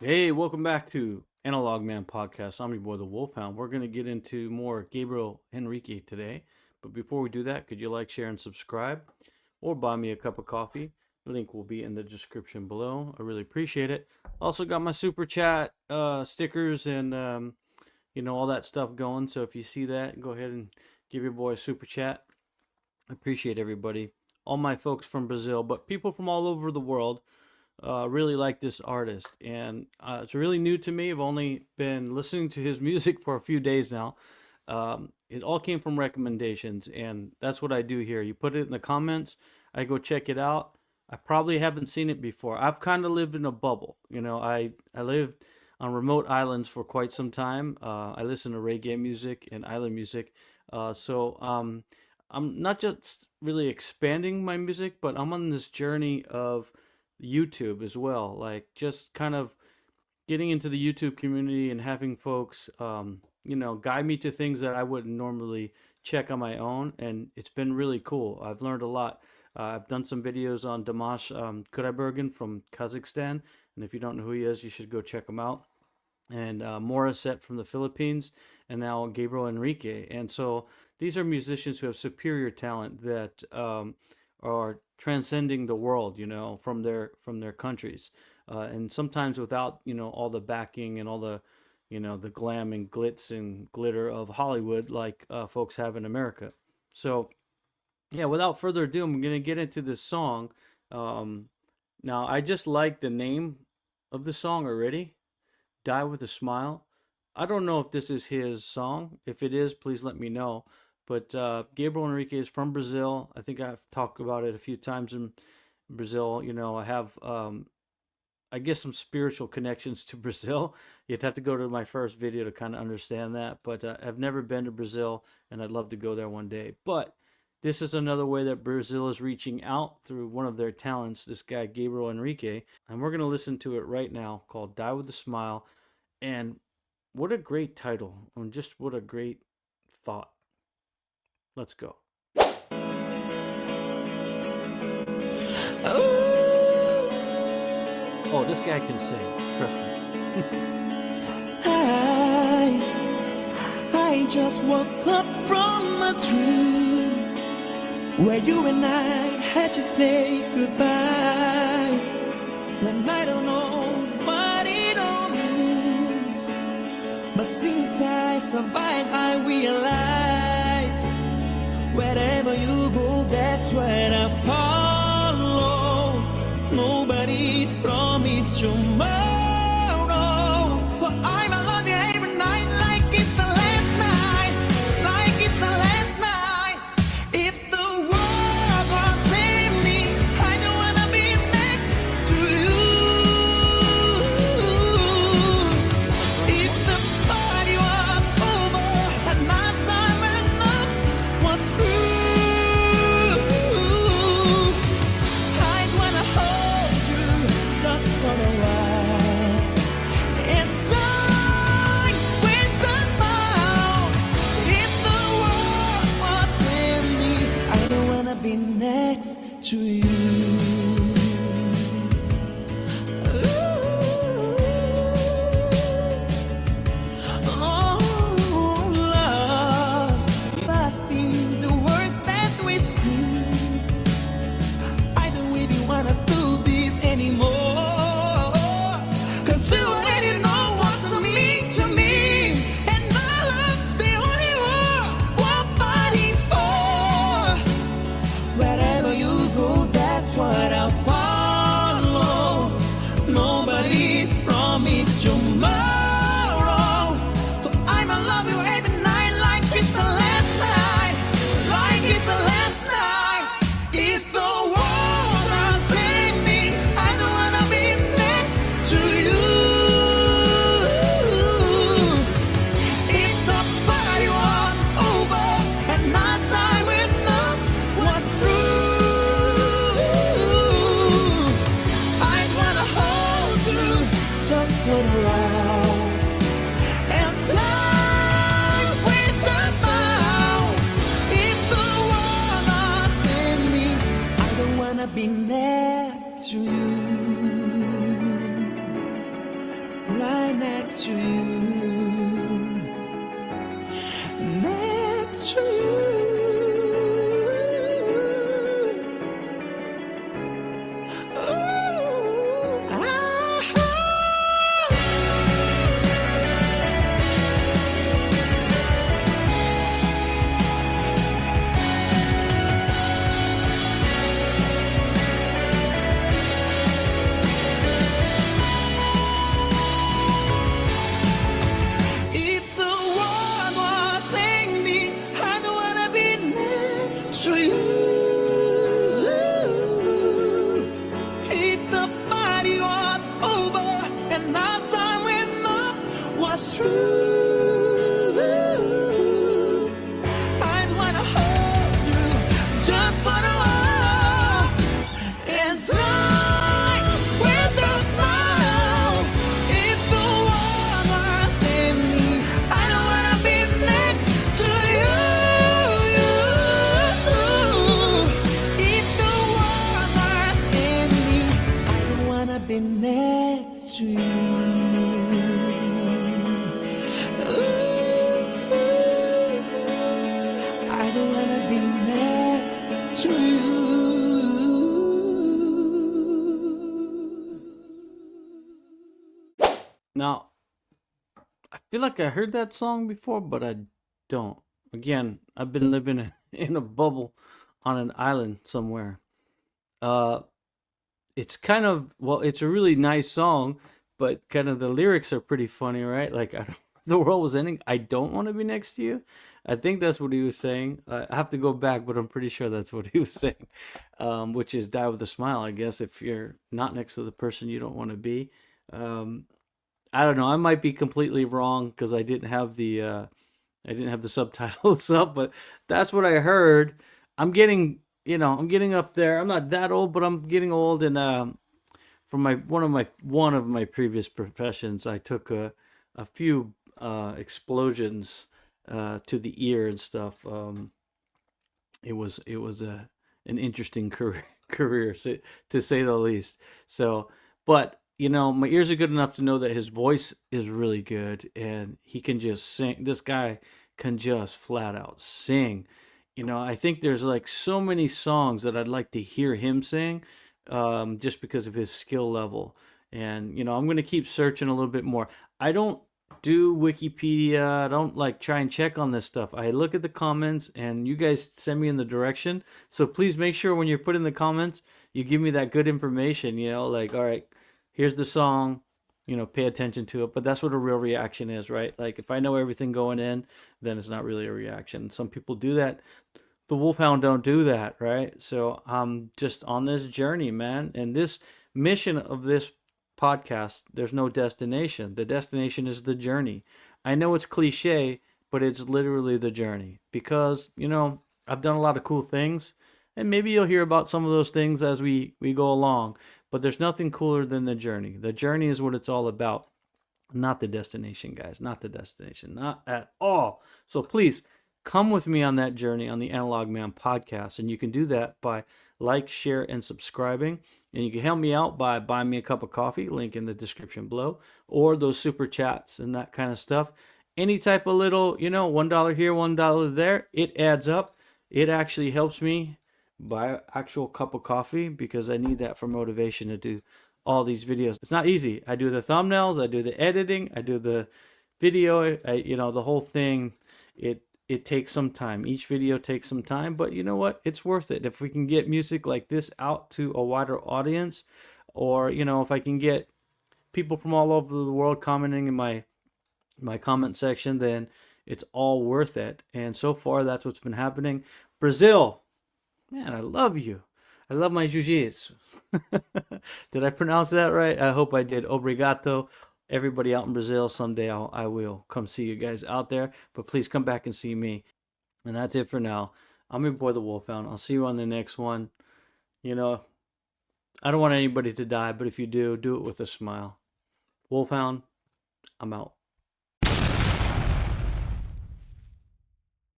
Hey, welcome back to Analog Man Podcast. I'm your boy, the Wolfhound. We're going to get into more Gabriel Henrique today. But before we do that, could you like, share, and subscribe? Or buy me a cup of coffee? The link will be in the description below. I really appreciate it. Also got my super chat stickers and, all that stuff going. So if you see that, go ahead and give your boy a super chat. I appreciate everybody. All my folks from Brazil, but people from all over the world. Really like this artist, and it's really new to me. I've only been listening to his music for a few days now. It all came from recommendations, and that's what I do here. You put it in the comments, I go check it out. I probably haven't seen it before. I've kind of lived in a bubble. I lived on remote islands for quite some time. I listen to reggae music and island music. So I'm not just really expanding my music, but I'm on this journey of YouTube as well. Like just kind of getting into the YouTube community and having folks, guide me to things that I wouldn't normally check on my own. And it's been really cool. I've learned a lot. I've done some videos on Dimash Kudaibergen from Kazakhstan. And if you don't know who he is, you should go check him out. And Morissette from the Philippines, and now Gabriel Henrique. And so these are musicians who have superior talent that are transcending the world, from their countries, and sometimes without all the backing and all the the glam and glitz and glitter of Hollywood like folks have in America. So yeah, without further ado, I'm gonna get into this song. Now I just like the name of the song already. Die with a Smile. I don't know if this is his song. If it is, please let me know. But Gabriel Henrique is from Brazil. I think I've talked about it a few times in Brazil. I have, I guess, some spiritual connections to Brazil. You'd have to go to my first video to kind of understand that. But I've never been to Brazil, and I'd love to go there one day. But this is another way that Brazil is reaching out through one of their talents, this guy, Gabriel Henrique. And we're going to listen to it right now, called Die with a Smile. And what a great title, and just what a great thought. Let's go. Oh, this guy can sing. Trust me. I just woke up from a dream where you and I had to say goodbye. When I don't know what it all means, but since I survived, I realized wherever you go, that's where I follow. Nobody's promised tomorrow, so I'ma love you every night like it's the last night, like it's the last night. If the world was ending, I don't wanna be next to you. If the party was over and my time enough was through, I'd wanna hold you just for a while and die with a smile. If the world was ending, I don't wanna be next to you. Oh, lost in the words that we scream. I don't even wanna do this anymore, 'cause you already know what to mean to me, and my love's the only one we're fighting for. Wherever you go, that's what I'll follow. Nobody's promised tomorrow, so I'ma love you every night like it's the last night, like it's the last night. If the world was ending, I don't wanna be next to you. If the party was over and my time enough was through, I'd wanna hold you just for a while and die with a smile. If the world was ending, I don't wanna be next to you. next to you, next to you. Ooh, if the world was ending, I don't wanna be next to you. If the party was over and our time enough was true, I'd wanna hold you just for the while and die with a smile. If the world was ending, I don't wanna be next to you. If the world was ending, I don't wanna be next to you. I don't wanna be next to you. Now, I feel like I heard that song before, but I don't. Again, I've been living in a bubble on an island somewhere. Uh, it's kind of, well, it's a really nice song, but kind of the lyrics are pretty funny, right? Like, I don't, the world was ending. I don't want to be next to you. I think that's what he was saying. I have to go back, but I'm pretty sure that's what he was saying, which is die with a smile, I guess, if you're not next to the person you don't want to be. Um, I don't know. I might be completely wrong because I didn't have the subtitles up, but that's what I heard. I'm getting, I'm getting up there. I'm not that old, but I'm getting old. And from my one of my previous professions, I took a few explosions to the ear and stuff. It was an interesting career, to say the least. So, but my ears are good enough to know that his voice is really good, and he can just sing. This guy can just flat out sing. I think there's like so many songs that I'd like to hear him sing, just because of his skill level. And I'm gonna keep searching a little bit more. I don't do Wikipedia. I don't like try and check on this stuff. I look at the comments and you guys send me in the direction. So please make sure when you put in the comments, you give me that good information, like, all right, here's the song, pay attention to it. But that's what a real reaction is, right? Like if I know everything going in, then it's not really a reaction. Some people do that. The Wolfhound don't do that, right? So I'm just on this journey, man. And this mission of this podcast, there's no destination. The destination is the journey. I know it's cliche, but it's literally the journey because, I've done a lot of cool things and maybe you'll hear about some of those things as we go along, but there's nothing cooler than the journey. The journey is what it's all about, not the destination, guys, not the destination, not at all. So please come with me on that journey on the Analog Man podcast. And you can do that by like, share, and subscribing. And you can help me out by buying me a cup of coffee, link in the description below, or those super chats and that kind of stuff. Any type of little, $1 here, $1 there, it adds up. It actually helps me buy an actual cup of coffee because I need that for motivation to do all these videos. It's not easy. I do the thumbnails, I do the editing, I do the video, the whole thing. It takes some time. Each video takes some time, but you know what? It's worth it. If we can get music like this out to a wider audience, or if I can get people from all over the world commenting in my comment section, then it's all worth it. And so far, that's what's been happening. Brazil, man, I love you. I love my jiu-jitsu. Did I pronounce that right? I hope I did. Obrigado. Everybody out in Brazil, someday I will come see you guys out there. But please come back and see me. And that's it for now. I'm your boy, the Wolfhound. I'll see you on the next one. I don't want anybody to die, but if you do, do it with a smile. Wolfhound, I'm out.